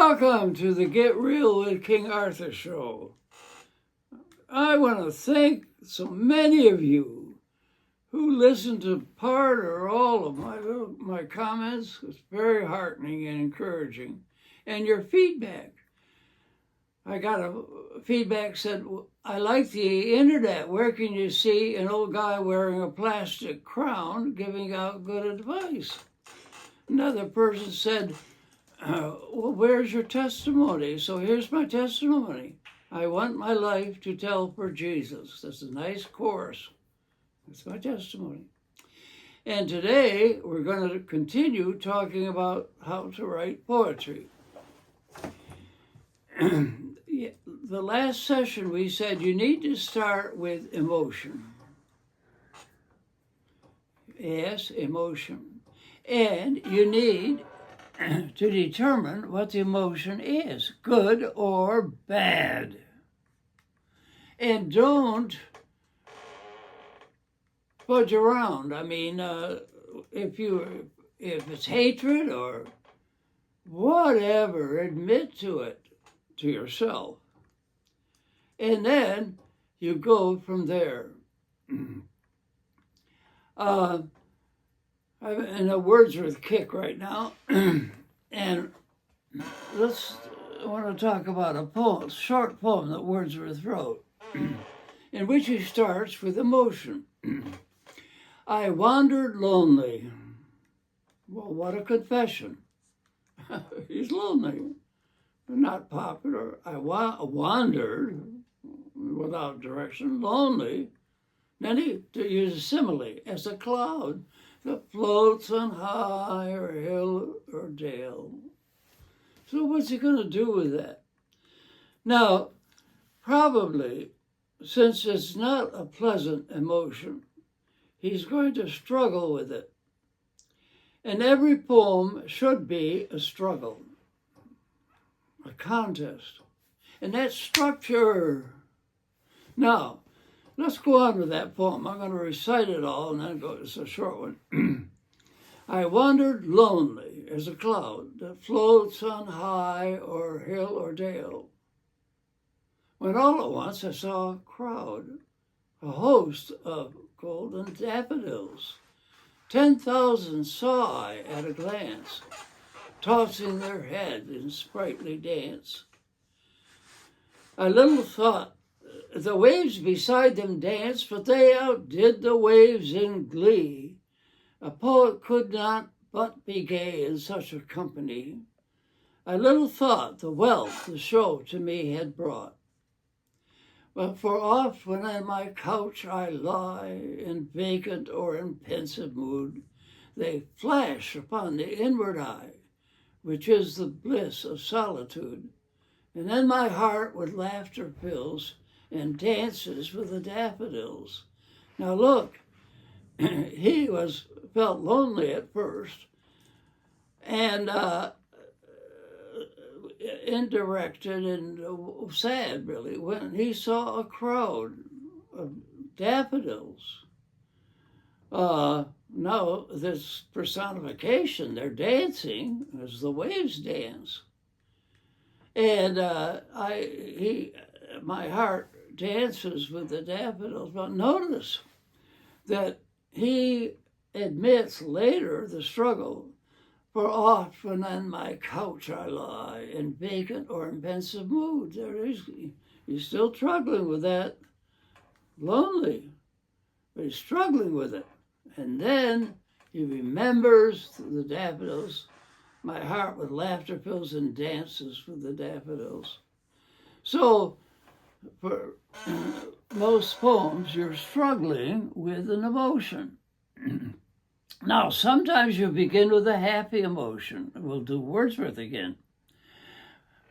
Welcome to the Get Real with King Arthur show. I want to thank so many of you who listened to part or all of my comments. It's very heartening and encouraging. And your feedback. I got a feedback said, I like the internet. Where can you see an old guy wearing a plastic crown giving out good advice? Another person said, well, where's your testimony? So here's my testimony. I want my life to tell for Jesus. That's a nice chorus. That's my testimony. And today we're going to continue talking about how to write poetry. The last session we said you need to start with emotion. Yes, emotion. And you need to determine what the emotion is, good or bad. And don't fudge around. I mean, if it's hatred or whatever, admit to it to yourself. And then you go from there. I'm in a Wordsworth kick right now, and I want to talk about a poem, short poem that Wordsworth wrote, in which he starts with emotion. I wandered lonely. Well, what a confession. He's lonely, not popular. I wandered without direction, lonely. Then he, to use a simile, as a cloud that floats on high or hill or dale. So what's he going to do with that? Now, probably, since it's not a pleasant emotion, he's going to struggle with it. And every poem should be a struggle, a contest. And that's structure. Now, let's go on with that poem. I'm going to recite it all and then go, it's a short one. I wandered lonely as a cloud that floats on high or hill or dale, when all at once I saw a crowd, a host of golden daffodils. 10,000 saw I at a glance, tossing their heads in sprightly dance. I little thought the waves beside them danced, but they outdid the waves in glee. A poet could not but be gay in such a company. I little thought the wealth the show to me had brought. But for oft when on my couch I lie, in vacant or in pensive mood, they flash upon the inward eye, which is the bliss of solitude. And then my heart with laughter fills, and dances with the daffodils. Now look, he felt lonely at first, and indirected and sad, really, when he saw a crowd of daffodils. Now, this personification, they're dancing as the waves dance. And my heart dances with the daffodils. But notice that he admits later the struggle. For oft when on my couch I lie, in vacant or in pensive mood. There is, he's still struggling with that, lonely, but he's struggling with it. And then he remembers the daffodils. My heart with laughter fills and dances with the daffodils. So, for most poems, you're struggling with an emotion. Now, sometimes you begin with a happy emotion. We'll do Wordsworth again.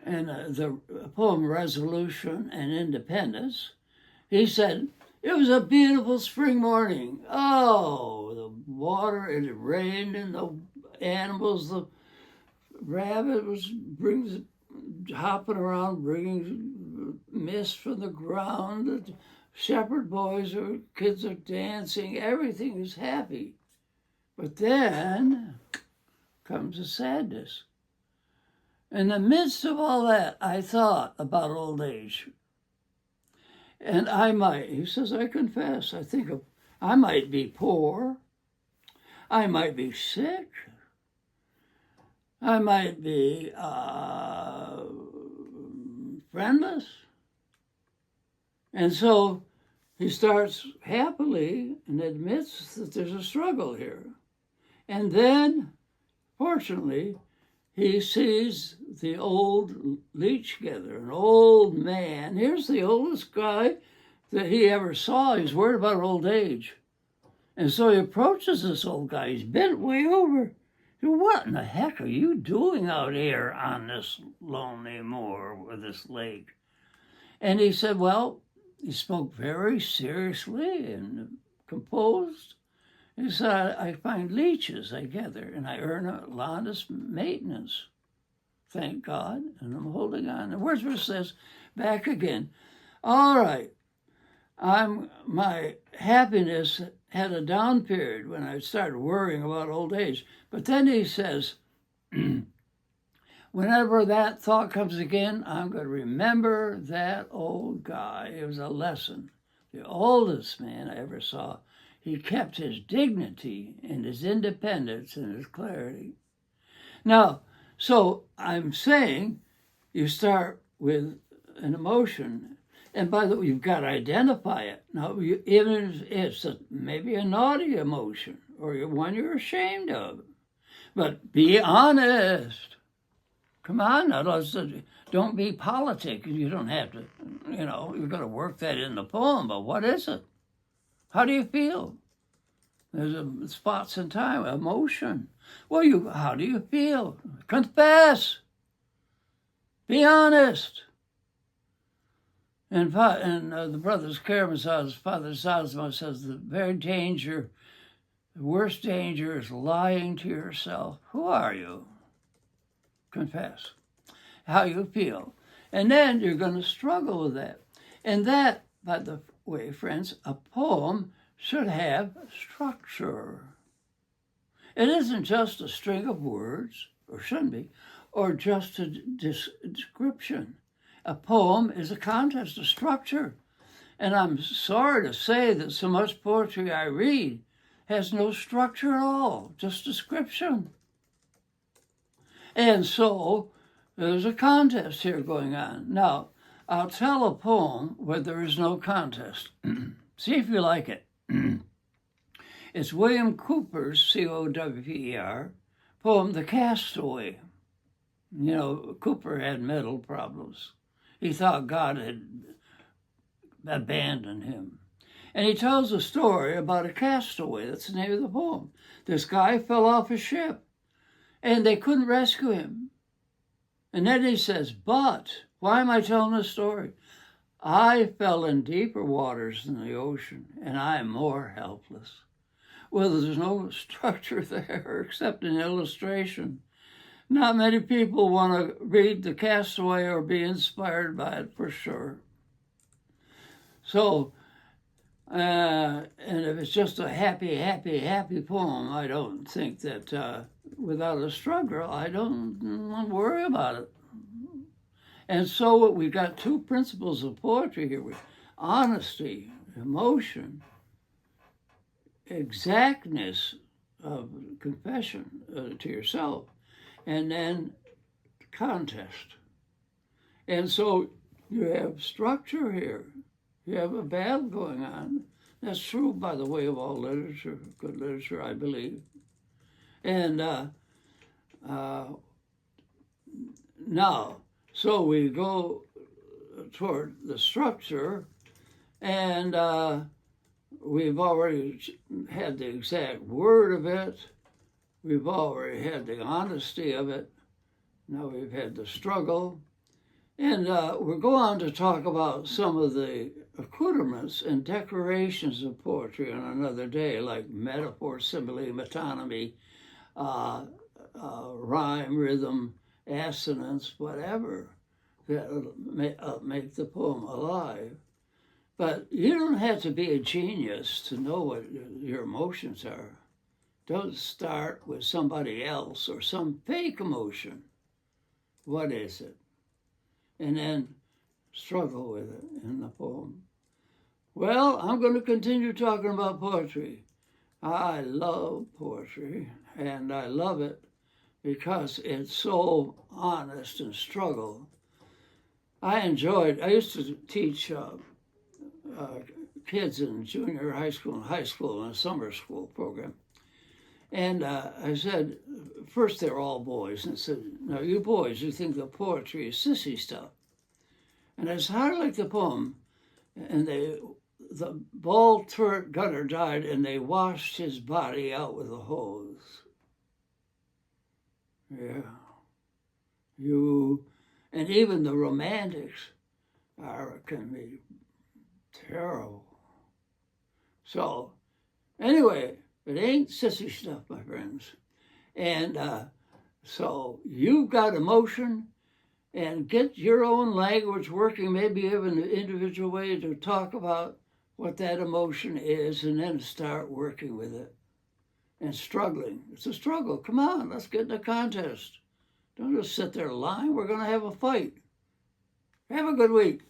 And the poem Resolution and Independence, he said, it was a beautiful spring morning. Oh, the water, it rained, and the animals, the rabbit brings hopping around, bringing mist from the ground. The shepherd boys or kids are dancing. Everything is happy. But then comes the sadness. In the midst of all that, I thought about old age. And I might, he says, I confess, I might be poor. I might be sick. I might be friendless. And so he starts happily and admits that there's a struggle here. And then, fortunately, he sees the old leech gatherer, an old man. Here's the oldest guy that he ever saw. He's worried about old age. And so he approaches this old guy. He's bent way over. What in the heck are you doing out here on this lonely moor with this lake? And he said, well, he spoke very seriously and composed. He said, I find leeches I gather, and I earn a honest maintenance. Thank God, and I'm holding on. And Wordsworth says, back again, all right, my happiness had a down period when I started worrying about old age. But then he says, whenever that thought comes again, I'm going to remember that old guy. It was a lesson. The oldest man I ever saw. He kept his dignity and his independence and his clarity. Now, so I'm saying you start with an emotion. And by the way, you've got to identify it. Now, even if it's maybe a naughty emotion or one you're ashamed of. But be honest. Come on now, don't be politic. You don't have to, you've got to work that in the poem. But what is it? How do you feel? There's spots in time, emotion. Well, how do you feel? Confess. Be honest. And the Brothers Karamazov's Father Zosima says the worst danger is lying to yourself. Who are you? Confess how you feel. And then you're going to struggle with that. And that, by the way, friends, a poem should have structure. It isn't just a string of words, or shouldn't be, or just a description. A poem is a contest, a structure. And I'm sorry to say that so much poetry I read has no structure at all, just description. And so there's a contest here going on. Now, I'll tell a poem where there is no contest. See if you like it. It's William Cowper's, C-O-W-P-E-R, poem, The Castaway. Cowper had mental problems. He thought God had abandoned him. And he tells a story about a castaway. That's the name of the poem. This guy fell off a ship, and they couldn't rescue him. And then he says, but, why am I telling this story? I fell in deeper waters than the ocean, and I am more helpless. Well, there's no structure there except an illustration. Not many people want to read The Castaway or be inspired by it, for sure. So, and if it's just a happy, happy, happy poem, I don't think that without a struggle, I don't worry about it. And so we've got two principles of poetry here: with honesty, emotion, exactness of confession to yourself, and then contest. And so you have structure here. You have a battle going on. That's true, by the way, of all literature, good literature, I believe. And now, so we go toward the structure, and we've already had the exact word of it. We've already had the honesty of it. Now we've had the struggle. And we'll go on to talk about some of the accoutrements and decorations of poetry on another day, like metaphor, simile, metonymy, rhyme, rhythm, assonance, whatever, that make the poem alive. But you don't have to be a genius to know what your emotions are. Don't start with somebody else or some fake emotion. What is it? And then struggle with it in the poem. Well, I'm going to continue talking about poetry. I love poetry, and I love it because it's so honest and struggle. I used to teach kids in junior high school and high school in a summer school program. And I said, first they're all boys, and I said, now you boys, you think that poetry is sissy stuff. And I said, how do you like the poem? And the bald turret gunner died, and they washed his body out with a hose. Yeah. And even the romantics can be terrible. So, anyway, it ain't sissy stuff, my friends. And so you've got emotion, and get your own language working. Maybe you have an individual way to talk about what that emotion is, and then start working with it and struggling. It's a struggle. Come on, let's get in a contest. Don't just sit there lying. We're going to have a fight. Have a good week.